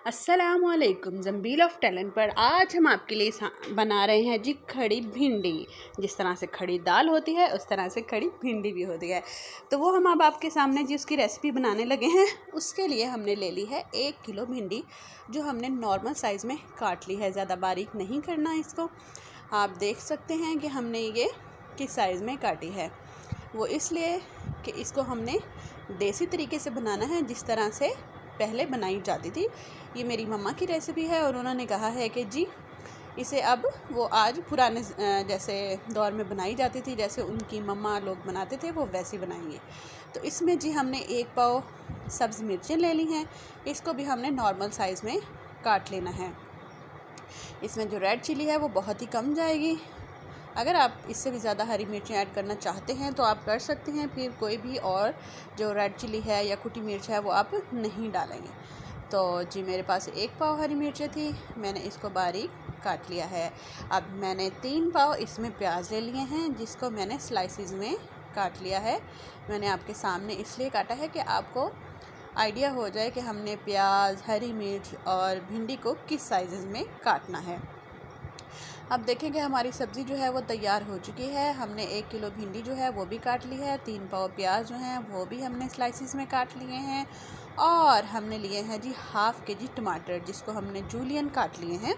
अस्सलामुअलैकुम जंबील of talent पर आज हम आपके लिए बना रहे हैं जी खड़ी भिंडी। जिस तरह से खड़ी दाल होती है उस तरह से खड़ी भिंडी भी होती है। तो वो हम अब आपके सामने जी उसकी रेसिपी बनाने लगे हैं। उसके लिए हमने ले ली है 1 किलो भिंडी, जो हमने नॉर्मल साइज़ में काट ली है। ज़्यादा बारीक नहीं करना है इसको। आप देख सकते हैं कि हमने ये किस साइज़ में काटी है। वो इसलिए कि इसको हमने देसी तरीके से बनाना है, जिस तरह से पहले बनाई जाती थी। ये मेरी मम्मा की रेसिपी है और उन्होंने कहा है कि जी इसे अब वो आज पुराने जैसे दौर में बनाई जाती थी, जैसे उनकी मम्मा लोग बनाते थे वो वैसे बनाएंगे। तो इसमें जी हमने 1 पाव सब्ज़ मिर्चें ले ली हैं। इसको भी हमने नॉर्मल साइज़ में काट लेना है। इसमें जो रेड चिली है वो बहुत ही कम जाएगी। अगर आप इससे भी ज़्यादा हरी मिर्चें ऐड करना चाहते हैं तो आप कर सकते हैं, फिर कोई भी और जो रेड चिली है या कुटी मिर्च है वो आप नहीं डालेंगे। तो जी मेरे पास 1 पाव हरी मिर्चें थी, मैंने इसको बारीक काट लिया है। अब मैंने 3 पाव इसमें प्याज ले लिए हैं, जिसको मैंने स्लाइसिस में काट लिया है। मैंने आपके सामने इसलिए काटा है कि आपको आइडिया हो जाए कि हमने प्याज, हरी मिर्च और भिंडी को किस साइज़ में काटना है। अब देखें कि हमारी सब्ज़ी जो है वो तैयार हो चुकी है। हमने 1 किलो भिंडी जो है वो भी काट ली है। 3 पाव प्याज जो हैं वो भी हमने स्लाइसिस में काट लिए हैं। और हमने लिए हैं जी ½ kg टमाटर, जिसको हमने जूलियन काट लिए हैं।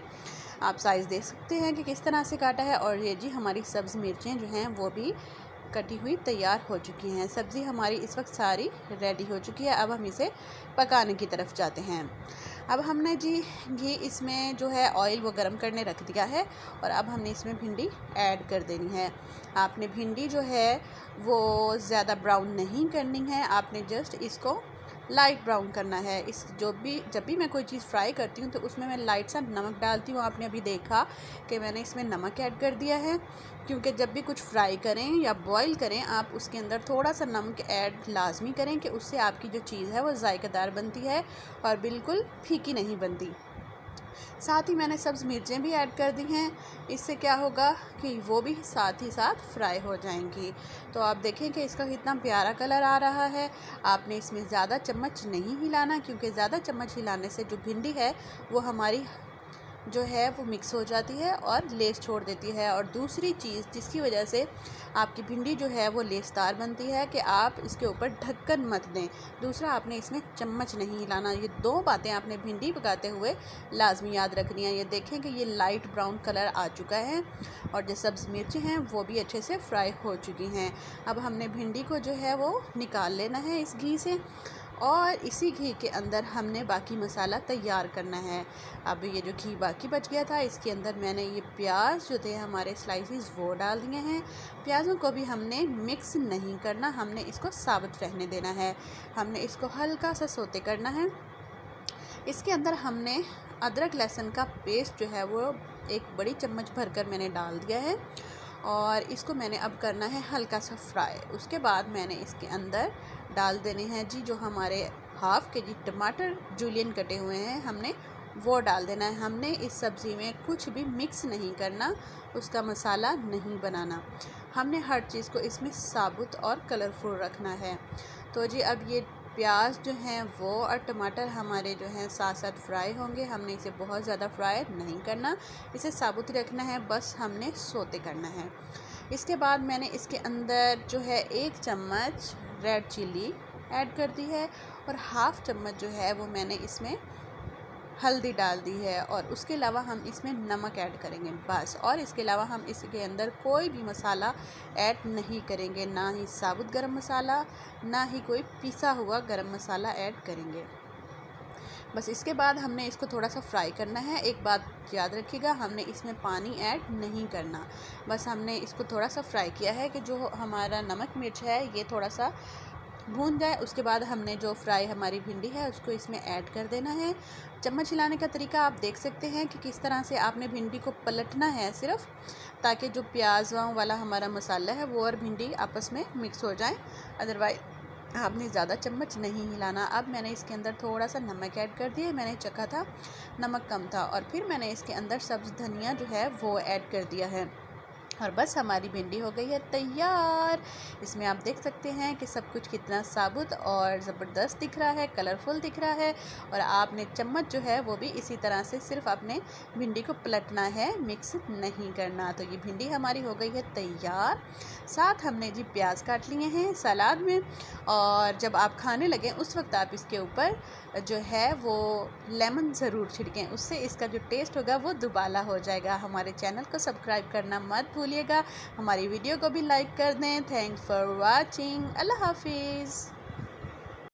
आप साइज़ देख सकते हैं कि किस तरह से काटा है। और ये जी हमारी सब्ज़ मिर्चें जो हैं वो भी कटी हुई तैयार हो चुकी हैं। सब्ज़ी हमारी इस वक्त सारी रेडी हो चुकी है। अब हम इसे पकाने की तरफ जाते हैं। अब हमने जी घी इसमें जो है ऑयल वो गर्म करने रख दिया है और अब हमने इसमें भिंडी ऐड कर देनी है। आपने भिंडी जो है वो ज़्यादा ब्राउन नहीं करनी है, आपने जस्ट इसको लाइट ब्राउन करना है। इस जब भी मैं कोई चीज़ फ्राई करती हूँ तो उसमें मैं लाइट सा नमक डालती हूँ। आपने अभी देखा कि मैंने इसमें नमक ऐड कर दिया है, क्योंकि जब भी कुछ फ्राई करें या बॉईल करें आप उसके अंदर थोड़ा सा नमक ऐड लाजमी करें, कि उससे आपकी जो चीज़ है वो जायकेदार बनती है और बिल्कुल फीकी नहीं बनती। साथ ही मैंने सब्ज़ मिर्चें भी ऐड कर दी हैं। इससे क्या होगा कि वो भी साथ ही साथ फ्राई हो जाएंगी। तो आप देखें कि इसका कितना प्यारा कलर आ रहा है। आपने इसमें ज़्यादा चम्मच नहीं हिलाना, क्योंकि ज़्यादा चम्मच हिलाने से जो भिंडी है वो हमारी जो है वो मिक्स हो जाती है और लेस छोड़ देती है। और दूसरी चीज़ जिसकी वजह से आपकी भिंडी जो है वो लेसदार बनती है कि आप इसके ऊपर ढक्कन मत दें। दूसरा, आपने इसमें चम्मच नहीं हिलाना। ये 2 बातें आपने भिंडी पकाते हुए लाजमी याद रखनी है। ये देखें कि ये लाइट ब्राउन कलर आ चुका है और जो सब्ज़ मिर्चें हैं वो भी अच्छे से फ्राई हो चुकी हैं। अब हमने भिंडी को जो है वो निकाल लेना है इस घी से और इसी घी के अंदर हमने बाकी मसाला तैयार करना है। अब ये जो घी बाकी बच गया था इसके अंदर मैंने ये प्याज जो थे हमारे स्लाइसिस वो डाल दिए हैं। प्याज़ों को भी हमने मिक्स नहीं करना, हमने इसको साबुत रहने देना है। हमने इसको हल्का सा सोते करना है। इसके अंदर हमने अदरक लहसुन का पेस्ट जो है वो 1 बड़ी चम्मच भरकर मैंने डाल दिया है और इसको मैंने अब करना है हल्का सा फ्राई। उसके बाद मैंने इसके अंदर डाल देने हैं जी जो हमारे ½ kg टमाटर जूलियन कटे हुए हैं, हमने वो डाल देना है। हमने इस सब्ज़ी में कुछ भी मिक्स नहीं करना, उसका मसाला नहीं बनाना। हमने हर चीज़ को इसमें साबुत और कलरफुल रखना है। तो जी अब ये प्याज जो हैं वो और टमाटर हमारे जो हैं साथ साथ फ्राई होंगे। हमने इसे बहुत ज़्यादा फ्राई नहीं करना, इसे साबुत रखना है, बस हमने सोते करना है। इसके बाद मैंने इसके अंदर जो है 1 चम्मच रेड चिली ऐड कर दी है और ½ चम्मच जो है वो मैंने इसमें हल्दी डाल दी है और उसके अलावा हम इसमें नमक ऐड करेंगे बस। और इसके अलावा हम इसके अंदर कोई भी मसाला ऐड नहीं करेंगे, ना ही साबुत गरम मसाला, ना ही कोई पिसा हुआ गरम मसाला ऐड करेंगे। बस इसके बाद हमने इसको थोड़ा सा फ्राई करना है। एक बात याद रखिएगा, हमने इसमें पानी ऐड नहीं करना, बस हमने इसको थोड़ा सा फ्राई किया है कि जो हमारा नमक मिर्च है ये थोड़ा सा भून जाए। उसके बाद हमने जो फ्राई हमारी भिंडी है उसको इसमें ऐड कर देना है। चम्मच हिलाने का तरीका आप देख सकते हैं कि किस तरह से आपने भिंडी को पलटना है सिर्फ, ताकि जो प्याज वाला हमारा मसाला है वो और भिंडी आपस में मिक्स हो जाए। अदरवाइज आपने ज़्यादा चम्मच नहीं हिलाना। अब मैंने इसके अंदर थोड़ा सा नमक ऐड कर दिया, मैंने चखा था नमक कम था और फिर मैंने इसके अंदर सब्ज़ धनिया जो है वो ऐड कर दिया है। और बस हमारी भिंडी हो गई है तैयार। इसमें आप देख सकते हैं कि सब कुछ कितना साबुत और ज़बरदस्त दिख रहा है, कलरफुल दिख रहा है। और आपने चम्मच जो है वो भी इसी तरह से सिर्फ अपने भिंडी को पलटना है, मिक्स नहीं करना। तो ये भिंडी हमारी हो गई है तैयार। साथ हमने जी प्याज काट लिए हैं सलाद में, और जब आप खाने लगें उस वक्त आप इसके ऊपर जो है वो लेमन ज़रूर छिड़कें, उससे इसका जो टेस्ट होगा वो दुबाला हो जाएगा। हमारे चैनल को सब्सक्राइब करना मत भूलिएगा, हमारी वीडियो को भी लाइक कर दें। Thanks for watching. अल्लाह हाफिज़।